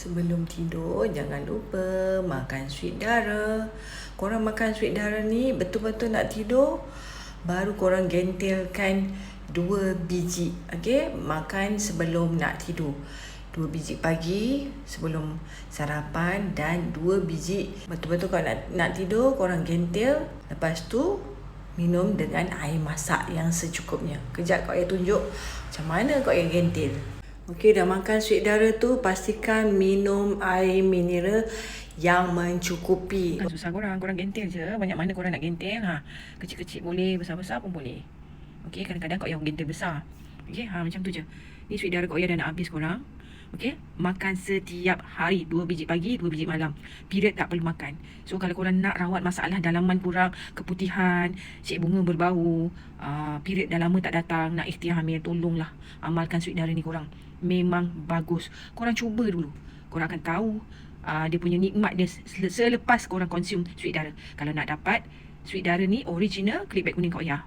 Sebelum tidur, jangan lupa makan sweet dara. Korang makan sweet dara ni betul-betul nak tidur, baru korang gentelkan 2 biji. Okay? Makan sebelum nak tidur. 2 biji pagi sebelum sarapan dan 2 biji betul-betul kalau nak tidur, korang gentel. Lepas tu, minum dengan air masak yang secukupnya. Kejap kau tunjuk macam mana kau gentel. Okey, dah makan sweet dara tu, pastikan minum air mineral yang mencukupi. Susah korang gentel je. Banyak mana korang nak gentel. Kecil-kecil boleh, besar-besar pun boleh. Okey, kadang-kadang kau yang gentel besar. Okey, macam tu je. Ni sweet dara kau dah nak habis korang. Okey, makan setiap hari 2 biji pagi, 2 biji malam. Period tak perlu makan. So kalau korang nak rawat masalah dalaman kurang, keputihan, cik bunga berbau, period dah lama tak datang, nak ikhtiar hamil, tolonglah amalkan sweet dara ni korang. Memang bagus. Korang cuba dulu. Korang akan tahu dia punya nikmat dia selepas korang consume sweet dara. Kalau nak dapat sweet dara ni original, klik beg kuning kau ya.